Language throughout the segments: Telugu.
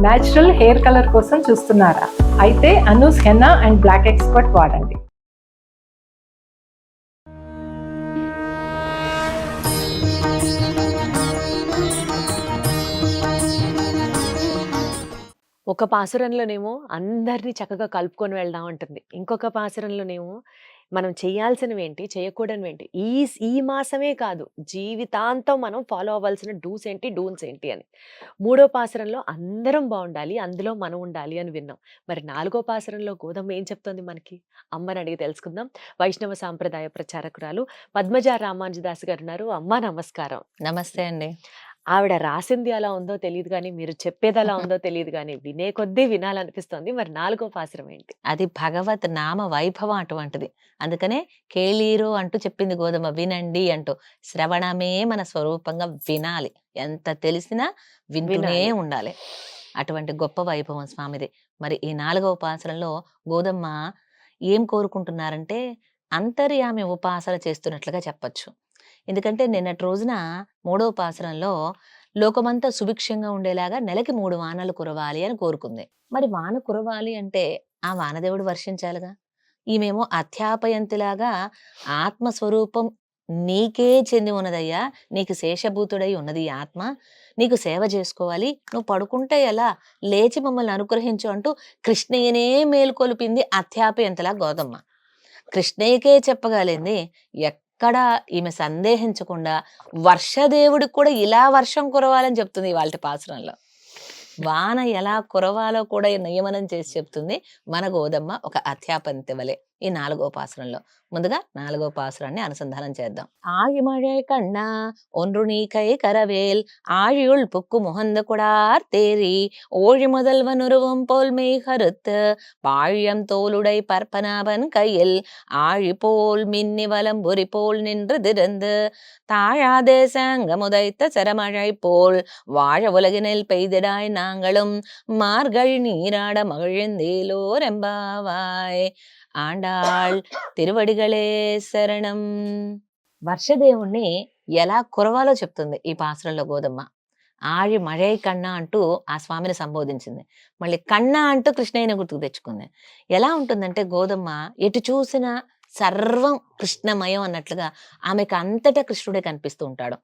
న్యాచురల్ హెయిర్ కలర్ కోసం చూస్తున్నారా? అయితే Anoos henna and black expert వాడండి. ఒక పాసురంలోనేమో అందరినీ చక్కగా కలుపుకొని వెళ్దాం అంటుంది. ఇంకొక పాసురంలోనేమో మనం చేయాల్సినవేంటి, చేయకూడనివేంటి, ఈ మాసమే కాదు జీవితాంతం మనం ఫాలో అవ్వాల్సిన డూస్ ఏంటి, డూన్స్ ఏంటి అని. మూడో పాసురంలో అందరం బాగుండాలి, అందులో మనం ఉండాలి అని విన్నాం. మరి నాలుగో పాసురంలో గోధమ్మ ఏం చెప్తోంది మనకి? అమ్మని అడిగి తెలుసుకుందాం. వైష్ణవ సాంప్రదాయ ప్రచారకురాలు పద్మజ రామానుజదాస్ గారు ఉన్నారు. అమ్మ నమస్కారం. నమస్తే అండి. ఆవిడ రాసింది ఎలా ఉందో తెలియదు కానీ, మీరు చెప్పేది ఎలా ఉందో తెలియదు కానీ, వినే కొద్దీ వినాలనిపిస్తోంది. మరి నాలుగో పాసురం ఏంటి? అది భగవత్ నామ వైభవం అటువంటిది. అందుకనే కేళీరు అంటూ చెప్పింది గోధుమ, వినండి అంటూ. శ్రవణమే మన స్వరూపంగా వినాలి. ఎంత తెలిసినా వింటూనే వినాలి. ఉండాలి. అటువంటి గొప్ప వైభవం స్వామిది. మరి ఈ 4వ పాసురంలో గోధమ్మ ఏం కోరుకుంటున్నారంటే అంతర్యామి ఉపాసన చేస్తున్నట్లుగా చెప్పొచ్చు. ఎందుకంటే నిన్నటి రోజున 3వ పాసురంలో లోకమంతా సుభిక్షంగా ఉండేలాగా నెలకి 3 వానలు కురవాలి అని కోరుకుంది. మరి వాన కురవాలి అంటే ఆ వానదేవుడు వర్షించాలిగా. ఈమెమో అధ్యాపయంతిలాగా ఆత్మస్వరూపం నీకే చెంది ఉన్నదయ్యా, నీకు శేషభూతుడై ఉన్నది ఈ ఆత్మ, నీకు సేవ చేసుకోవాలి, నువ్వు పడుకుంటే ఎలా, లేచి మమ్మల్ని అనుగ్రహించు అంటూ కృష్ణయ్యనే మేలుకొలిపింది అధ్యాపయంతిలా గోదమ్మ. కృష్ణయ్యకే చెప్పగలింది. ఎక్కడ ఈమె సందేహించకుండా వర్షదేవుడికి కూడా ఇలా వర్షం కురవాలని చెప్తుంది ఇవాళ పాసురంలో. వాన ఎలా కురవాలో కూడా నియమనం చేసి చెప్తుంది మన గోదమ్మ ఒక అధ్యాపంతి వలె ఈ 4వ పాసురంలో. ముందుగా 4వ పాసురాన్ని అనుసంధానం చేద్దాం. ఆగిమழை కన్నా ஒன்று நீ கை கரவேல் ஆழியுள் புக்கு முகந்து குடார் தேரி ஓழி முதல்வன் உருவம் போல் மெய் கருத்து பாழியம் தோளுடை பற்பனாபன் கையில் ஆழி போல் மின்னி வலம்புரி போல் நின்று திறந்து தாழாதே சங்கமுதைத்த சரமழை போல் வாழ உலகினில் பெய்திடாய் நாங்களும் மார்கள் நீராட மகிழ்ந்தேலோரெம்பாவாய் ఆండాళ్ తిరువడిగలే శరణం. వర్షదేవుణ్ణి ఎలా కురవాలో చెప్తుంది ఈ పాసురంలో గోదమ్మ. ఆഴి మഴై కన్నా అంటూ ఆ స్వామిని సంబోధించింది. మళ్ళీ కన్నా అంటూ కృష్ణయ్యని గుర్తుకు తెచ్చుకుంది. ఎలా ఉంటుందంటే గోదమ్మ ఎటు చూసినా సర్వం కృష్ణమయం అన్నట్లుగా ఆమెకు అంతటా కృష్ణుడే కనిపిస్తూ ఉంటాడు.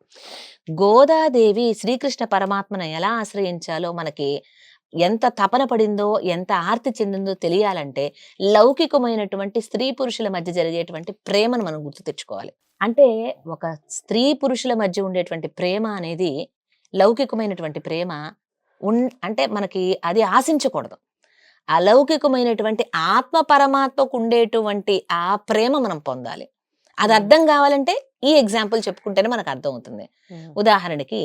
గోదాదేవి శ్రీకృష్ణ పరమాత్మను ఎలా ఆశ్రయించాలో మనకి ఎంత తపన పడిందో, ఎంత ఆర్తి చెందిందో తెలియాలంటే లౌకికమైనటువంటి స్త్రీ పురుషుల మధ్య జరిగేటువంటి ప్రేమను మనం గుర్తు తెచ్చుకోవాలి. అంటే ఒక స్త్రీ పురుషుల మధ్య ఉండేటువంటి ప్రేమ అనేది లౌకికమైనటువంటి ప్రేమ అంటే మనకి అది ఆశించకూడదు. అలౌకికమైనటువంటి ఆత్మ పరమాత్మకు ఉండేటువంటి ఆ ప్రేమ మనం పొందాలి. అది అర్థం కావాలంటే ఈ ఎగ్జాంపుల్ చెప్పుకుంటేనే మనకు అర్థం అవుతుంది. ఉదాహరణకి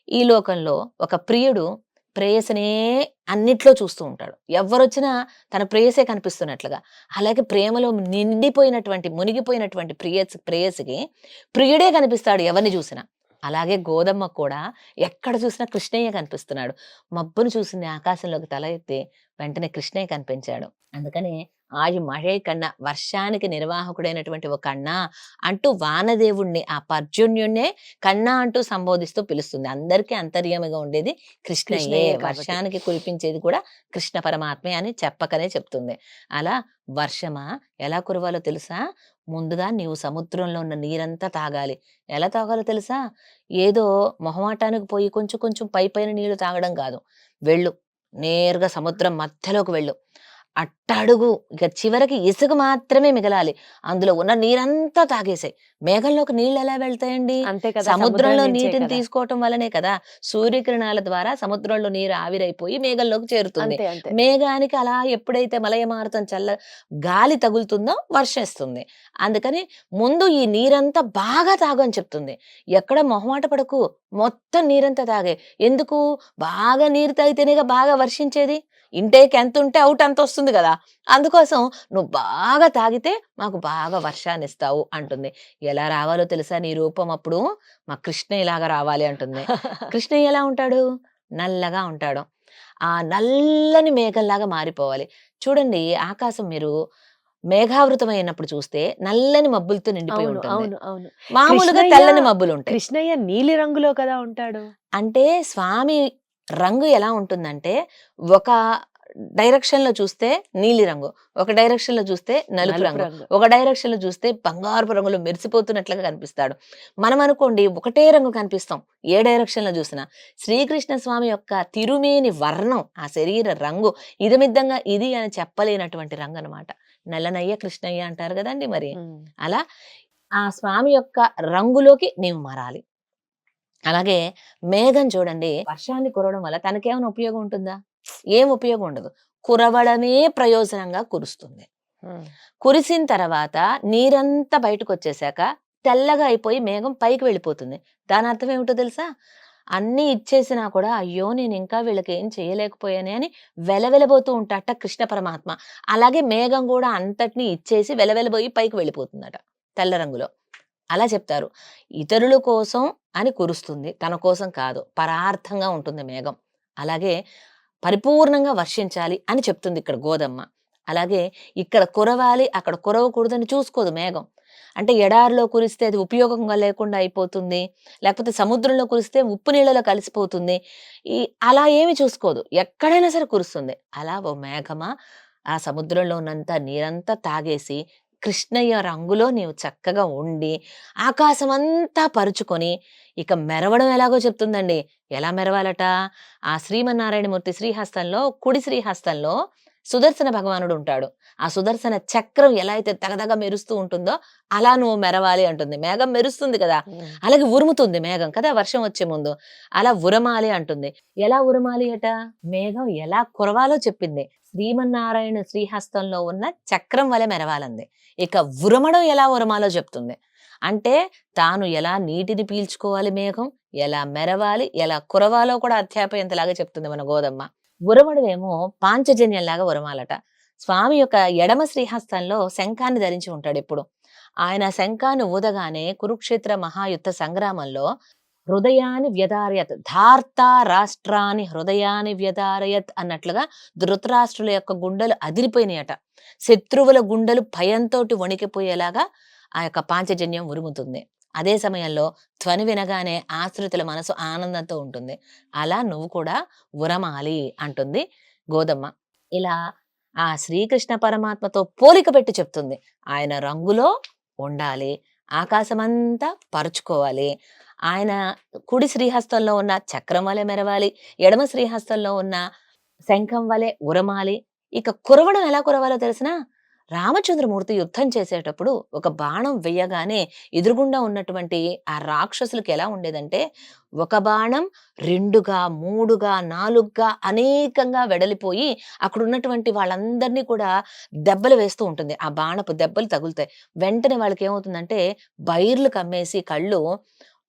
ఈ లోకంలో ఒక ప్రియుడు ప్రేయసినే అన్నిట్లో చూస్తూ ఉంటాడు. ఎవరొచ్చినా తన ప్రేయసే కనిపిస్తున్నట్లుగా. అలాగే ప్రేమలో నిండిపోయినటువంటి మునిగిపోయినటువంటి ప్రేయసికి ప్రియుడే కనిపిస్తాడు ఎవరిని చూసినా. అలాగే గోదమ్మ కూడా ఎక్కడ చూసినా కృష్ణయ్య కనిపిస్తున్నాడు. మబ్బును చూసింది ఆకాశంలోకి తల ఎత్తి వెంటనే కృష్ణయ్య కనిపించాడు. అందుకనే ఆయి మഴై కన్నా వర్షానికి నిర్వాహకుడైనటువంటి ఒక కన్నా అంటూ వానదేవుణ్ణి ఆ పర్జన్యుణ్ణే కన్నా అంటూ సంబోధిస్తూ పిలుస్తుంది. అందరికీ అంతర్యామిగా ఉండేది కృష్ణయ్యే. వర్షానికి కురిపించేది కూడా కృష్ణ పరమాత్మే అని చెప్పకనే చెప్తుంది. అలా వర్షమా ఎలా కురవాలో తెలుసా? ముందుగా నీవు సముద్రంలో ఉన్న నీరంతా తాగాలి. ఎలా తాగాలో తెలుసా? ఏదో మొహమాటానికి పోయి కొంచెం కొంచెం పైన నీళ్లు తాగడం కాదు. వెళ్ళు, నేరుగా సముద్రం మధ్యలోకి వెళ్ళు. అట్టడుగు ఇక చివరికి ఇసుక మాత్రమే మిగలాలి. అందులో ఉన్న నీరంతా తాగేసాయి. మేఘంలోకి నీళ్ళు ఎలా వెళ్తాయండి? అంతే కదా, సముద్రంలో సముద్రం నుంచే నీటిని కదా. తీసుకోవటం వల్లనే కదా సూర్యకిరణాల ద్వారా సముద్రంలో నీరు ఆవిరైపోయి మేఘంలోకి చేరుతుంది. అంతే అంతే. మేఘానికి అలా ఎప్పుడైతే మలయమారుతం చల్ల గాలి తగులుతుందో వర్షిస్తుంది. అందుకని ముందు ఈ నీరంతా బాగా తాగు అని చెప్తుంది. ఎక్కడ మొహమాట పడకు, మొత్తం నీరంతా తాగే. ఎందుకు? బాగా నీరు తాగితేనేగా బాగా వర్షించేది. ఇంటేకి ఎంత ఉంటే అవుట్ అంత వస్తుంది కదా. అందుకోసం నువ్వు బాగా తాగితే మాకు బాగా వర్షాన్ని ఇస్తావు అంటుంది. ఎలా రావాలో తెలుసా నీ రూపం? అప్పుడు మా కృష్ణయ్య లాగా రావాలి అంటుంది. కృష్ణయ్య ఎలా ఉంటాడు? నల్లగా ఉంటాడు. ఆ నల్లని మేఘంలాగా మారిపోవాలి. చూడండి, ఆకాశం మీరు మేఘావృతమైనప్పుడు చూస్తే నల్లని మబ్బులతో నిండిపోయి అవును ఉంటుంది. అవును అవును. మామూలుగా కృష్ణయ్య- తెల్లని మబ్బులు ఉంటాయి. కృష్ణయ్య నీలి రంగులో కదా ఉంటాడు. అంటే స్వామి రంగు ఎలా ఉంటుందంటే ఒక డైరెక్షన్ లో చూస్తే నీలి రంగు, ఒక డైరెక్షన్ లో చూస్తే నలుపు నలుపు రంగు, రంగు. ఒక డైరెక్షన్ లో చూస్తే బంగారపు రంగులో మెరిసిపోతున్నట్లుగా కనిపిస్తాడు. మనం అనుకోండి ఒకటే రంగు కనిపిస్తాం ఏ డైరెక్షన్ లో చూసినా. శ్రీకృష్ణ స్వామి యొక్క తిరుమేని వర్ణం, ఆ శరీర రంగు ఇదమిద్దంగా ఇది అని చెప్పలేనటువంటి రంగు అనమాట. నల్లనయ్య కృష్ణయ్య అంటారు కదండి మరి. ఉమ్. అలా ఆ స్వామి యొక్క రంగులోకి నీవు మారాలి. అలాగే మేఘం చూడండి, వర్షాన్ని కురవడం వల్ల తనకేమైనా ఉపయోగం ఉంటుందా? ఏం ఉపయోగం ఉండదు. కురవడమే ప్రయోజనంగా కురుస్తుంది. ఉమ్. కురిసిన తర్వాత నీరంతా బయటకు వచ్చేసాక తెల్లగా అయిపోయి మేఘం పైకి వెళ్ళిపోతుంది. దాని అర్థం ఏమిటో తెలుసా? అన్నీ ఇచ్చేసినా కూడా అయ్యో నేను ఇంకా వీళ్ళకి ఏం చేయలేకపోయానే అని వెలవెలబోతూ ఉంటాట కృష్ణ పరమాత్మ. అలాగే మేఘం కూడా అంతటినీ ఇచ్చేసి వెలవెలబోయి పైకి వెళ్ళిపోతుందట తెల్ల రంగులో. అలా చెప్తారు. ఇతరుల కోసం అని కురుస్తుంది, తన కోసం కాదు. పరార్థంగా ఉంటుంది మేఘం. అలాగే పరిపూర్ణంగా వర్షించాలి అని చెప్తుంది ఇక్కడ గోదమ్మ. అలాగే ఇక్కడ కురవాలి అక్కడ కురవకూడదని చూసుకోదు మేఘం. అంటే ఎడారిలో కురిస్తే అది ఉపయోగంగా లేకుండా అయిపోతుంది, లేకపోతే సముద్రంలో కురిస్తే ఉప్పు నీళ్ళలో కలిసిపోతుంది, అలా ఏమి చూసుకోదు. ఎక్కడైనా సరే కురుస్తుంది. అలా ఓ మేఘమా ఆ సముద్రంలో ఉన్నంత నీరంతా తాగేసి కృష్ణయ్య రంగులో నీవు చక్కగా ఉండి ఆకాశమంతా పరుచుకొని ఇక మెరవడం ఎలాగో చెప్తుందండి. ఎలా మెరవాలట? ఆ శ్రీమన్నారాయణమూర్తి శ్రీహస్తంలో, కుడి శ్రీహస్తంలో సుదర్శన భగవానుడు ఉంటాడు. ఆ సుదర్శన చక్రం ఎలా అయితే తగదగ మెరుస్తూ ఉంటుందో అలా నువ్వు మెరవాలి అంటుంది. మేఘం మెరుస్తుంది కదా, అలాగే ఉరుముతుంది మేఘం కదా వర్షం వచ్చే ముందు. అలా ఉరమాలి అంటుంది. ఎలా ఉరమాలి అట? మేఘం ఎలా కురవాలో చెప్పింది. శ్రీమన్నారాయణ శ్రీహస్తంలో ఉన్న చక్రం వలె మెరవాలంది. ఇక ఉరమడం ఎలా ఉరమాలో చెప్తుంది. అంటే తాను ఎలా నీటిని పీల్చుకోవాలి మేఘం, ఎలా మెరవాలి, ఎలా కురవాలో కూడా అధ్యాపయంతలాగా చెప్తుంది మన గోదమ్మ. ఉరమడమేమో పాంచజన్యంలాగా ఉరమాలట. స్వామి యొక్క ఎడమ శ్రీహస్తంలో శంఖాన్ని ధరించి ఉంటాడు ఎప్పుడు. ఆయన శంఖాన్ని ఊదగానే కురుక్షేత్ర మహాయుద్ధ సంగ్రామంలో హృదయాన్ని వ్యధారయత్, ధార్తా రాష్ట్రాన్ని హృదయాన్ని వ్యధారయత్ అన్నట్లుగా ధృతరాష్ట్రుల యొక్క గుండెలు అదిరిపోయినాయట. శత్రువుల గుండెలు భయంతో వణికిపోయేలాగా ఆ యొక్క పాంచజన్యం ఉరుముతుంది. అదే సమయంలో ధ్వని వినగానే ఆశ్రితుల మనసు ఆనందంతో ఉంటుంది. అలా నువ్వు కూడా ఉరమాలి అంటుంది గోదమ్మ. ఇలా ఆ శ్రీకృష్ణ పరమాత్మతో పోలిక పెట్టి చెప్తుంది. ఆయన రంగులో ఉండాలి, ఆకాశమంతా పరుచుకోవాలి, ఆయన కుడి శ్రీహస్తంలో ఉన్న చక్రం వలె మెరవాలి, ఎడమ శ్రీహస్తంలో ఉన్న శంఖం వలె ఉరమాలి. ఇక కురవడం ఎలా కురవాలో తెలిసిన? రామచంద్రమూర్తి యుద్ధం చేసేటప్పుడు ఒక బాణం వెయ్యగానే ఎదురుగుండా ఉన్నటువంటి ఆ రాక్షసులకి ఎలా ఉండేదంటే, ఒక బాణం 2గా 3గా 4గా అనేకంగా వెడలిపోయి అక్కడ ఉన్నటువంటి వాళ్ళందరినీ కూడా దెబ్బలు వేస్తూ ఉంటుంది. ఆ బాణపు దెబ్బలు తగులుతాయి. వెంటనే వాళ్ళకి ఏమవుతుందంటే బైర్లు కమ్మేసి కళ్ళు,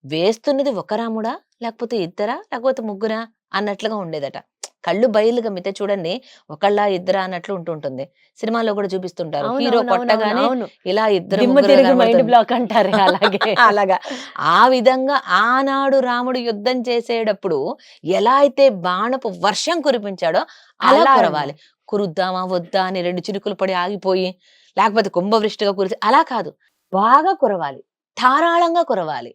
వేస్తున్నది ఒక రాముడా లేకపోతే ఇద్దరా లేకపోతే ముగ్గురా అన్నట్లుగా ఉండేదట. కళ్ళు బయలు గమ్మితే చూడండి ఒకళ్ళ ఇద్దరా అన్నట్లు ఉంటుంటుంది. సినిమాలో కూడా చూపిస్తుంటారు. హీరో కొట్టగానే ఇలా ఇద్దరు మైండ్ బ్లాక్ అంటారు అలాగే. అలాగా ఆ విధంగా ఆనాడు రాముడు యుద్ధం చేసేటప్పుడు ఎలా అయితే బాణపు వర్షం కురిపించాడో అలా కురవాలి. కురుద్దామా వద్దా అని 2 చినుకులు పడి ఆగిపోయి, లేకపోతే కుంభవృష్టిగా కురిసి అలా కాదు, బాగా కురవాలి, ధారాళంగా కురవాలి.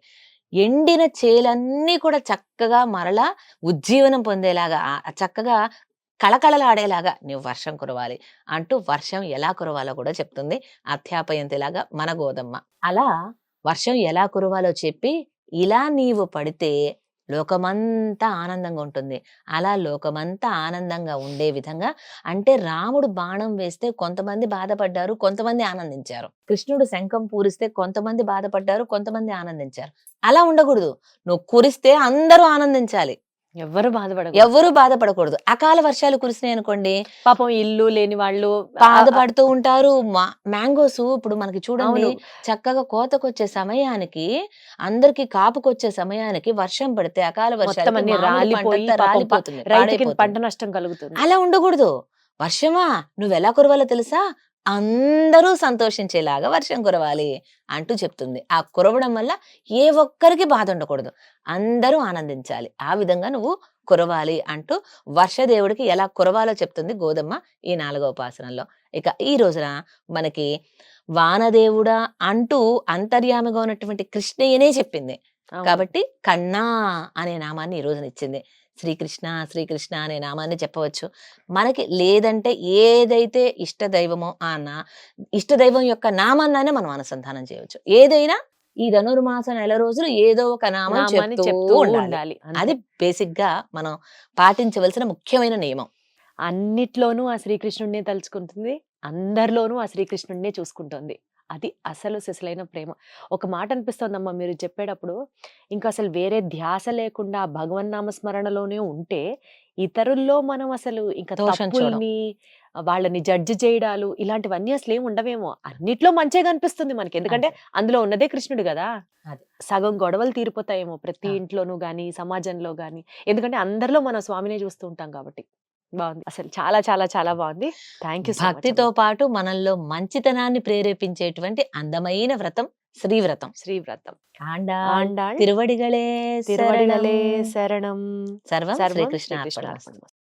ఎండిన చేలన్నీ కూడా చక్కగా మరలా ఉజ్జీవనం పొందేలాగా, చక్కగా కళకళలాడేలాగా నీవు వర్షం కురవాలి అంటూ వర్షం ఎలా కురవాలో కూడా చెప్తుంది అధ్యాపయంతిలాగా మన గోదమ్మ. అలా వర్షం ఎలా కురవాలో చెప్పి ఇలా నీవు పడితే లోకమంతా ఆనందంగా ఉంటుంది. అలా లోకమంతా ఆనందంగా ఉండే విధంగా, అంటే రాముడు బాణం వేస్తే కొంతమంది బాధపడ్డారు, కొంతమంది ఆనందించారు. కృష్ణుడు శంఖం పూరిస్తే కొంతమంది బాధపడ్డారు, కొంతమంది ఆనందించారు. అలా ఉండకూడదు. నువ్వు కురిస్తే అందరూ ఆనందించాలి, ఎవరు బాధపడకూడదు. అకాల వర్షాలు కురిసినాయి అనుకోండి, పాపం ఇల్లు లేని వాళ్ళు బాధపడుతూ ఉంటారు. మ్యాంగోస్ ఇప్పుడు మనకి చూడండి, చక్కగా కోతకొచ్చే సమయానికి, అందరికి కాపుకొచ్చే సమయానికి వర్షం పడితే అకాల వర్షాలు రాలిపోతుంది, పంట నష్టం కలుగుతుంది. అలా ఉండకూడదు. వర్షమా నువ్వెలా కురవాలో తెలుసా? అందరూ సంతోషించేలాగా వర్షం కురవాలి అంటూ చెప్తుంది. ఆ కురవడం వల్ల ఏ ఒక్కరికి బాధ ఉండకూడదు, అందరూ ఆనందించాలి. ఆ విధంగా నువ్వు కురవాలి అంటూ వర్షదేవుడికి ఎలా కురవాలో చెప్తుంది గోదమ్మ ఈ 4వ ఉపాసనంలో. ఇక ఈ రోజున మనకి వానదేవుడా అంటూ అంతర్యామిగా ఉన్నటువంటి కృష్ణయ్యనే చెప్పింది కాబట్టి కన్నా అనే నామాన్ని ఈ రోజున ఇచ్చింది. శ్రీకృష్ణ శ్రీకృష్ణ అనే నామాన్ని చెప్పవచ్చు. మనకి లేదంటే ఏదైతే ఇష్ట దైవమో ఇష్ట దైవం యొక్క నామాన్నైనా మనం అనుసంధానం చేయవచ్చు. ఏదైనా ఈ ధనుర్మాస నెల రోజులు ఏదో ఒక నామం నామాన్ని చెప్తూ చెప్తూ ఉండాలి. ఉండాలి అంతే. అది బేసిక్ గా మనం పాటించవలసిన ముఖ్యమైన నియమం. అన్నిట్లోనూ ఆ శ్రీకృష్ణుడినే తలుచుకుంటుంది, అందరిలోనూ ఆ శ్రీకృష్ణుడినే చూసుకుంటుంది. అది అసలు సిసలైన ప్రేమ. ఒక మాట అనిపిస్తోందమ్మా మీరు చెప్పేటప్పుడు, ఇంకా అసలు వేరే ధ్యాస లేకుండా భగవన్నామ స్మరణలోనే ఉంటే ఇతరుల్లో మనం అసలు ఇంకా దోషం చూడం. తప్పుల్ని వాళ్ళని జడ్జి చేయడాలు ఇలాంటివన్నీ అసలు ఏమి ఉండవేమో. అన్నిట్లో మంచే కనిపిస్తుంది మనకి, ఎందుకంటే అందులో ఉన్నదే కృష్ణుడు కదా. అది. సగం గొడవలు తీరిపోతాయేమో ప్రతి ఆ. ఇంట్లోనూ గాని, సమాజంలో గాని, ఎందుకంటే అందరిలో మనం స్వామినే చూస్తూ ఉంటాం కాబట్టి. బాగుంది, అసలు చాలా చాలా చాలా బాగుంది. Thank you. భక్తితో పాటు మనల్లో మంచితనాన్ని ప్రేరేపించేటువంటి అందమైన వ్రతం శ్రీవ్రతం. శ్రీవ్రతం. ఆండాళ్ ఆండాళ్ తిరువడిగళే తిరువడిగలే శరణం. శరణం. సర్వం సర్వం శ్రీకృష్ణ శ్రీకృష్ణ అర్పణమస్తు. అర్పణమస్తు.